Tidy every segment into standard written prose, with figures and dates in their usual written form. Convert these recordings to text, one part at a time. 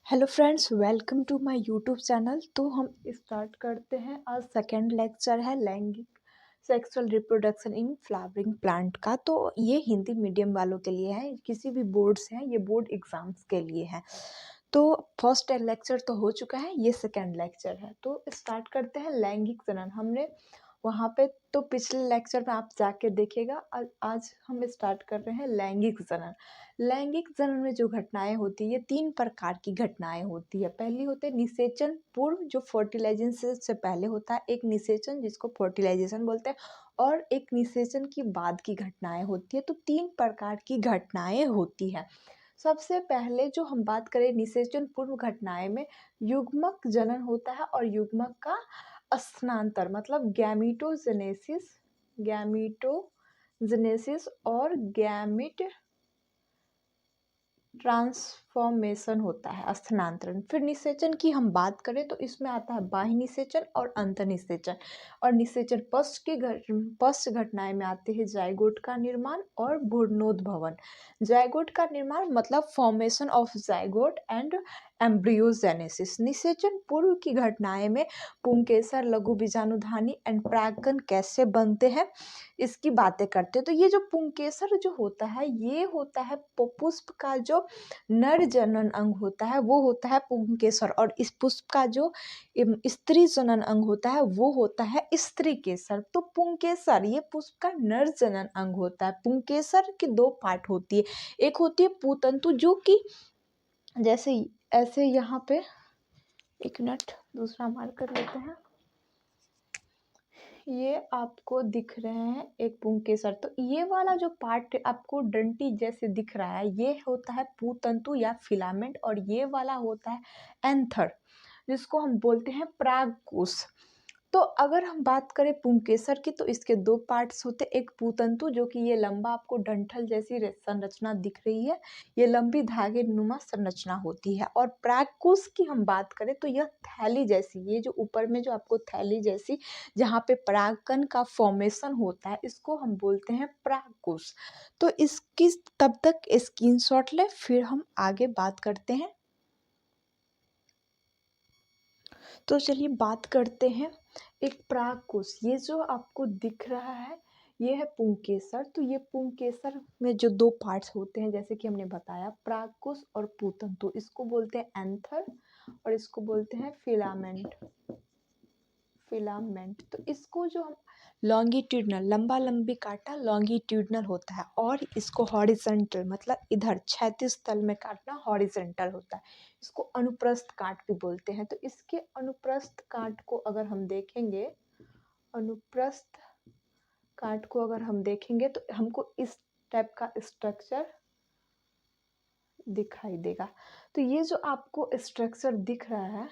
Hello friends, welcome to my YouTube channel. तो हम start करते हैं। आज सेकेंड लेक्चर है लैंगिक sexual reproduction in flowering plant का। तो ये हिंदी मीडियम वालों के लिए है, किसी भी बोर्ड्स हैं, ये बोर्ड एग्जाम्स के लिए है। तो फर्स्ट लेक्चर तो हो चुका है, ये सेकेंड लेक्चर है। तो स्टार्ट करते हैं लैंगिक जनन। हमने वहाँ पे तो पिछले लेक्चर में आप जाके देखिएगा। आज हम स्टार्ट कर रहे हैं लैंगिक जनन। लैंगिक जनन में जो घटनाएं होती है, 3 प्रकार की घटनाएं होती है। पहली होती है निषेचन पूर्व, जो फर्टिलाइजेशन से पहले होता है। एक निषेचन जिसको फर्टिलाइजेशन बोलते हैं, और एक निषेचन की बाद की घटनाएं होती है। तो 3 प्रकार की घटनाएं होती है। सबसे पहले जो हम बात करें निषेचन पूर्व घटनाएं में, युग्मक जनन होता है और युग्मक का स्थानांतर मतलब गैमीटोजेनेसिस और गैमिट ट्रांसफॉर्मेशन होता है, स्थानांतरण। फिर निषेचन की हम बात करें तो इसमें आता है बाह्य निषेचन और अंतःनिषेचन। और निषेचन पश्च घटनाएं में आते हैं जाइगोट का निर्माण और भ्रूणोद्भवन। जाइगोट का निर्माण मतलब formation of zygote and embryogenesis. निषेचन पूर्व की घटनाएं में पुंकेसर, लघु बीजाणुधानी एंड परागकण कैसे बनते हैं, इसकी बातें करते हैं। तो ये जो पुंकेसर जो होता है, ये होता है पुष्प का जो नर जनन अंग होता है, वो होता है पुंकेसर। और इस पुष्प का जो स्त्री जनन अंग होता है, वो होता है स्त्री केसर। तो पुंकेसर ये पुष्प का नर जनन अंग होता है। पुंकेसर की 2 पार्ट होती है। एक होती है पूतंतु, जो कि जैसे ऐसे यहाँ पे, एक मिनट दूसरा मार्क कर लेते हैं। ये आपको दिख रहे हैं एक पुंकेसर। तो ये वाला जो पार्ट आपको डंटी जैसे दिख रहा है, ये होता है पूतंतु या फिलामेंट। और ये वाला होता है एंथर, जिसको हम बोलते हैं परागकोश। तो अगर हम बात करें पुंकेसर की, तो इसके 2 पार्ट्स होते हैं। एक पूतंतु, जो कि ये लंबा आपको डंठल जैसी संरचना दिख रही है, ये लंबी धागे नुमा संरचना होती है। और परागकोश की हम बात करें तो यह थैली जैसी, ये जो ऊपर में जो आपको थैली जैसी जहाँ पे परागकण का फॉर्मेशन होता है, इसको हम बोलते हैं परागकोश। तो इसकी तब तक स्क्रीनशॉट ले, फिर हम आगे बात करते हैं। तो चलिए बात करते हैं एक परागकोश। ये जो आपको दिख रहा है, ये है पुंकेसर। तो ये पुंकेसर में जो 2 पार्ट्स होते हैं, जैसे कि हमने बताया, परागकोश और पूतंतु। इसको बोलते हैं एंथर और इसको बोलते हैं फिलामेंट। तो इसको जो हम लॉन्गिट्यूडनल, लंबा लंबी काटा लॉन्गिट्यूडनल होता है। और इसको हॉरिजेंटल मतलब इधर क्षैतिज तल में काटना हॉरिजेंटल होता है। इसको अनुप्रस्थ काट भी बोलते हैं। तो इसके अनुप्रस्थ काट को अगर हम देखेंगे, अनुप्रस्थ काट को अगर हम देखेंगे तो हमको इस टाइप का स्ट्रक्चर दिखाई देगा। तो ये जो आपको स्ट्रक्चर दिख रहा है,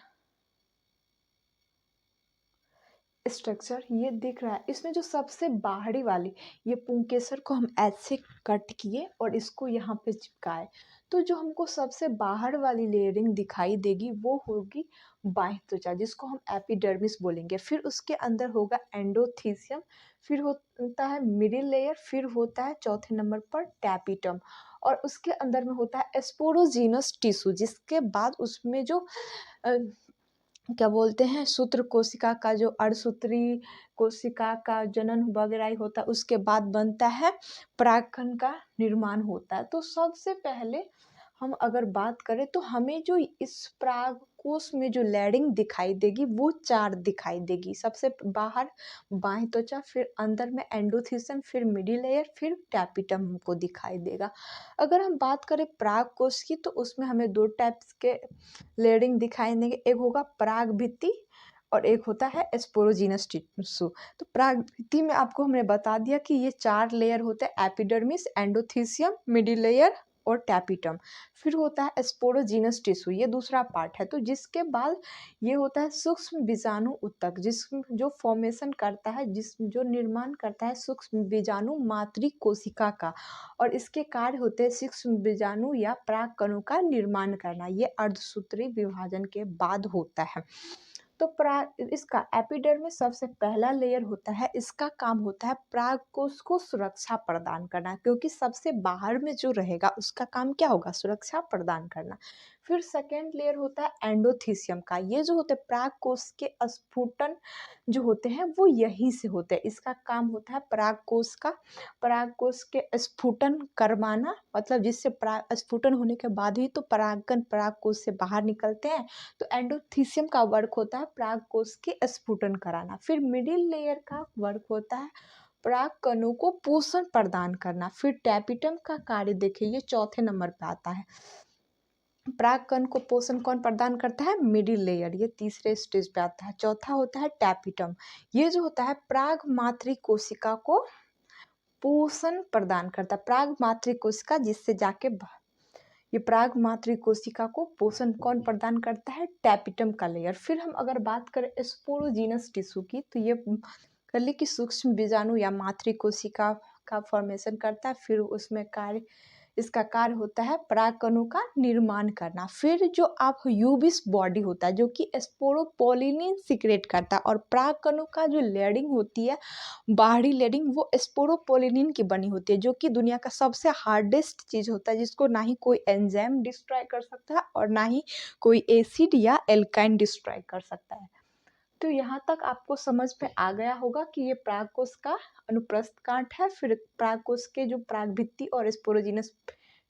स्ट्रक्चर ये दिख रहा है, इसमें जो सबसे बाहरी वाली ये पुंकेसर को हम ऐसे कट किए और इसको यहाँ पे चिपकाए। तो जो हमको सबसे बाहर वाली लेयरिंग दिखाई देगी, वो होगी बाह्य त्वचा, जिसको हम एपिडर्मिस बोलेंगे। फिर उसके अंदर होगा एंडोथीसियम, फिर होता है मिडिल लेयर, फिर होता है चौथे नंबर पर टैपिटम, और उसके अंदर में होता है स्पोरोजीनस टिश्यू। जिसके बाद उसमें जो क्या बोलते हैं, सूत्र कोशिका का जो अर्धसूत्री कोशिका का जनन वगैरह ही होता है, उसके बाद बनता है परागकण का निर्माण होता है। तो सबसे पहले हम अगर बात करें तो हमें जो इस परागकोश में जो लेयरिंग दिखाई देगी, वो 4 दिखाई देगी। सबसे बाहर बाह्य त्वचा, फिर अंदर में एंडोथीसियम, फिर मिडिल लेयर, फिर टैपिटम हमको दिखाई देगा। अगर हम बात करें परागकोश की, तो उसमें हमें 2 टाइप्स के लेयरिंग दिखाई देंगे। एक होगा पराग भित्ति और एक होता है स्पोरोजीनस टिश्यू। तो पराग भित्ति में आपको हमने बता दिया कि ये 4 लेयर होते हैं, एपिडर्मिस, एंडोथीसियम, मिडिल लेयर और टैपिटम। फिर होता है स्पोरोजीनस टिश्यू, ये दूसरा पार्ट है। तो जिसके बाद ये होता है सूक्ष्म बीजाणु ऊतक, जिसमें जो फॉर्मेशन करता है, जो निर्माण करता है सूक्ष्म बीजाणु मातृ कोशिका का। और इसके कार्य होते हैं सूक्ष्म बीजाणु या परागकणों का निर्माण करना। ये अर्धसूत्री विभाजन के बाद होता है। तो इसका एपिडर्मिस सबसे पहला लेयर होता है, इसका काम होता है परागकोश को सुरक्षा प्रदान करना, क्योंकि सबसे बाहर में जो रहेगा उसका काम क्या होगा, सुरक्षा प्रदान करना। फिर सेकेंड लेयर होता है एंडोथीसियम का, ये जो होते हैं परागकोश के स्फुटन जो होते हैं वो यहीं से होते हैं, इसका काम होता है परागकोश के स्फुटन करवाना, मतलब जिससे स्फुटन होने के बाद ही तो परागकण परागकोश से बाहर निकलते हैं। तो एंडोथीसियम का वर्क होता है परागकोश के स्फुटन कराना। फिर मिडिल लेयर का वर्क होता है परागकणों को पोषण प्रदान करना। फिर टैपिटम का कार्य देखिए, ये चौथे नंबर पे आता है। परागकण को पोषण कौन प्रदान करता है, मिडिल लेयर, ये तीसरे स्टेज पे आता है। चौथा होता है टैपिटम, ये जो होता है पराग मातृ कोशिका को पोषण प्रदान करता है, पराग मातृ कोशिका जिससे जाके ये पराग मातृ कोशिका को पोषण कौन प्रदान करता है, टैपिटम का लेयर। फिर हम अगर बात करें स्पोरोजीनस टिश्यू की, तो ये कर ली कि सूक्ष्म बीजाणु या मातृ कोशिका का फॉर्मेशन करता है। फिर उसमें इसका कार्य होता है परागकणों का निर्माण करना। फिर जो आप यूबिस बॉडी होता है जो कि स्पोरोपोलिनिन सीक्रेट करता है, और परागकणों का जो लेयरिंग होती है, बाहरी लेयरिंग, वो स्पोरोपोलिनिन की बनी होती है, जो कि दुनिया का सबसे हार्डेस्ट चीज होता है, जिसको ना ही कोई एंजाइम डिस्ट्रॉय कर सकता है और ना ही कोई एसिड या एल्काइन डिस्ट्रॉय कर सकता है। तो यहाँ तक आपको समझ में आ गया होगा कि ये परागकोश का अनुप्रस्थ कांट है। फिर परागकोश के जो परागभित्ति और स्पोरोजीनस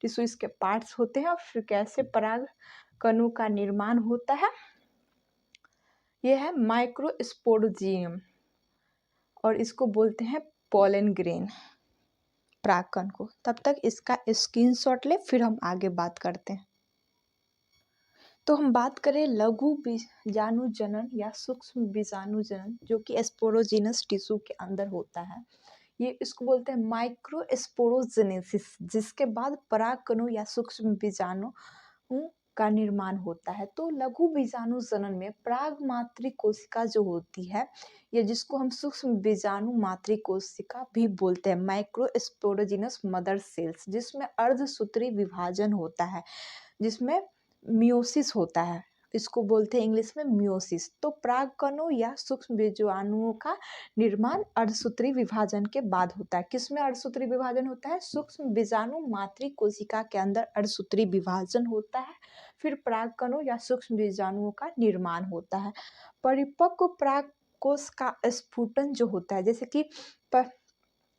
टिश्यू इसके पार्ट्स होते हैं, और फिर कैसे पराग कणों का निर्माण होता है, ये है माइक्रोस्पोरोजियम, और इसको बोलते हैं पोलन ग्रेन परागकण को। तब तक इसका स्क्रीनशॉट ले, फिर हम आगे बात करते हैं। तो हम बात करें लघु बीजाणु जनन या सूक्ष्म बीजाणु जनन, जो कि स्पोरोजीनस टिश्यू के अंदर होता है। ये इसको बोलते हैं माइक्रोस्पोरोजेनेसिस, जिसके बाद परागकणों या सूक्ष्म बीजाणु का निर्माण होता है। तो लघु बीजाणु जनन में पराग मातृ कोशिका जो होती है, या जिसको हम सूक्ष्म बीजाणु मातृ कोशिका भी बोलते हैं, माइक्रोस्पोरोजिनस मदर सेल्स, जिसमें अर्धसूत्री विभाजन होता है, जिसमें मियोसिस होता है, इसको बोलते हैं इंग्लिश में मियोसिस। तो परागकणों या सूक्ष्म बीजाणुओं का निर्माण अर्धसूत्री विभाजन के बाद होता है। किसमें अर्धसूत्री विभाजन होता है, सूक्ष्म बीजाणु मातृ कोशिका के अंदर अर्धसूत्री विभाजन होता है। फिर परागकणों या सूक्ष्म बीजाणुओं का निर्माण होता है। परिपक्व परागकोश का स्फुटन जो होता है, जैसे कि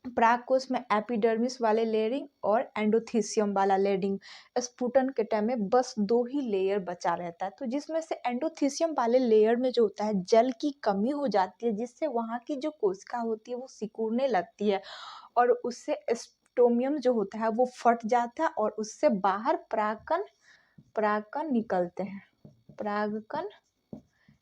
परागकोश में एपिडर्मिस वाले लेयरिंग और एंडोथीसियम वाला लेयरिंग, स्फुटन के टाइम में बस 2 ही लेयर बचा रहता है। तो जिसमें से एंडोथीसियम वाले लेयर में जो होता है जल की कमी हो जाती है, जिससे वहाँ की जो कोशिका होती है वो सिकुड़ने लगती है, और उससे स्टोमियम जो होता है वो फट जाता है, और उससे बाहर परागकण निकलते हैं, परागकण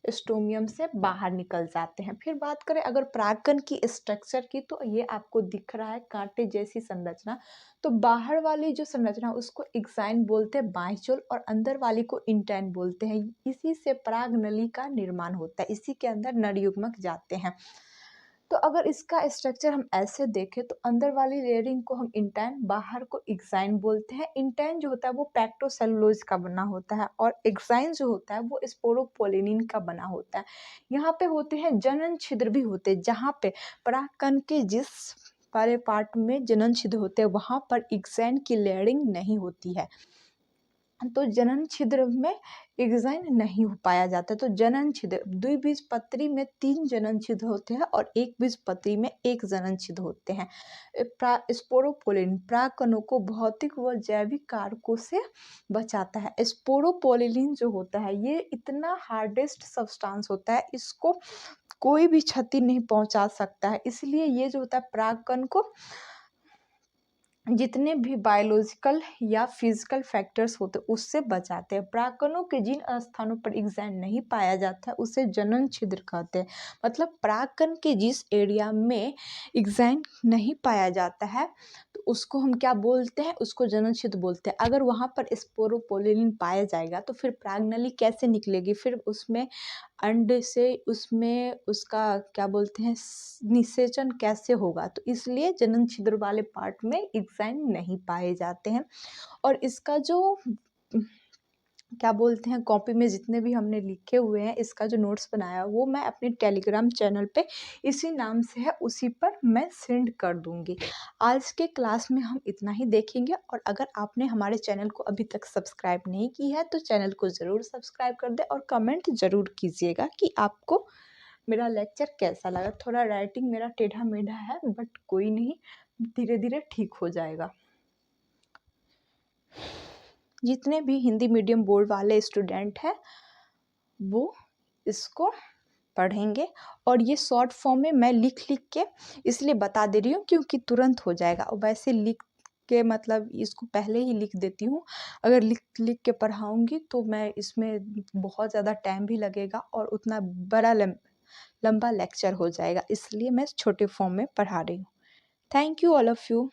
स्टोमियम से बाहर निकल जाते हैं। फिर बात करें अगर परागकण की स्ट्रक्चर की, तो ये आपको दिख रहा है कांटे जैसी संरचना। तो बाहर वाली जो संरचना उसको एक्साइन बोलते हैं, बाह्यचोल, और अंदर वाली को इंटाइन बोलते हैं। इसी से पराग नली का निर्माण होता है, इसी के अंदर नर युग्मक जाते हैं। तो अगर इसका स्ट्रक्चर हम ऐसे देखें, तो अंदर वाली लेयरिंग को हम इंटाइन, बाहर को एक्साइन बोलते हैं। इंटाइन जो होता है वो पैक्टोसेलुलोज का बना होता है, और एक्साइन जो होता है वो स्पोरोपोलिनिन का बना होता है। यहाँ पे होते हैं जनन छिद्र भी होते हैं, जहाँ पे परागकण के जिस वाले पार्ट में जनन छिद्र होते हैं वहाँ पर एक्साइन की लेयरिंग नहीं होती है, तो जनन छिद्र में एक्साइन नहीं हो पाया जाता। तो जनन छिद्र, द्विबीजपत्री में 3 जनन छिद्र होते हैं और एक बीजपत्री में 1 जनन छिद्र होते हैं। स्पोरोपोलिन परागकणों को भौतिक व जैविक कारकों से बचाता है। स्पोरोपोलिन जो होता है ये इतना हार्डेस्ट सब्सटेंस होता है, इसको कोई भी क्षति नहीं पहुंचा सकता है, इसलिए ये जो होता है परागकण को जितने भी बायोलॉजिकल या फिजिकल फैक्टर्स होते हैं उससे बचाते हैं। परागकणों के जिन स्थानों पर एक्साइन नहीं पाया जाता है उसे जनन छिद्र कहते हैं। मतलब परागकण के जिस एरिया में एक्साइन नहीं पाया जाता है तो उसको हम क्या बोलते हैं, उसको जनन छिद्र बोलते हैं। अगर वहाँ पर स्पोरोपोलिन पाया जाएगा तो फिर परागनली कैसे निकलेगी, फिर उसमें अंड से उसमें उसका क्या बोलते हैं निषेचन कैसे होगा। तो इसलिए जनन छिद्र वाले पार्ट में एक्साइन नहीं पाए जाते हैं। और इसका जो क्या बोलते हैं, कॉपी में जितने भी हमने लिखे हुए हैं, इसका जो नोट्स बनाया वो मैं अपने टेलीग्राम चैनल पे इसी नाम से है, उसी पर मैं सेंड कर दूँगी। आज के क्लास में हम इतना ही देखेंगे, और अगर आपने हमारे चैनल को अभी तक सब्सक्राइब नहीं की है तो चैनल को ज़रूर सब्सक्राइब कर दें, और कमेंट ज़रूर कीजिएगा कि आपको मेरा लेक्चर कैसा लगा। थोड़ा राइटिंग मेरा टेढ़ा-मेढ़ा है, बट कोई नहीं, धीरे-धीरे ठीक हो जाएगा। जितने भी हिंदी मीडियम बोर्ड वाले स्टूडेंट हैं वो इसको पढ़ेंगे, और ये शॉर्ट फॉर्म में मैं लिख के इसलिए बता दे रही हूँ क्योंकि तुरंत हो जाएगा, और वैसे लिख के मतलब इसको पहले ही लिख देती हूँ। अगर लिख के पढ़ाऊँगी तो मैं इसमें बहुत ज़्यादा टाइम भी लगेगा और उतना बड़ा लंबा लेक्चर हो जाएगा, इसलिए मैं छोटे फॉर्म में पढ़ा रही हूँ। Thank you all of you.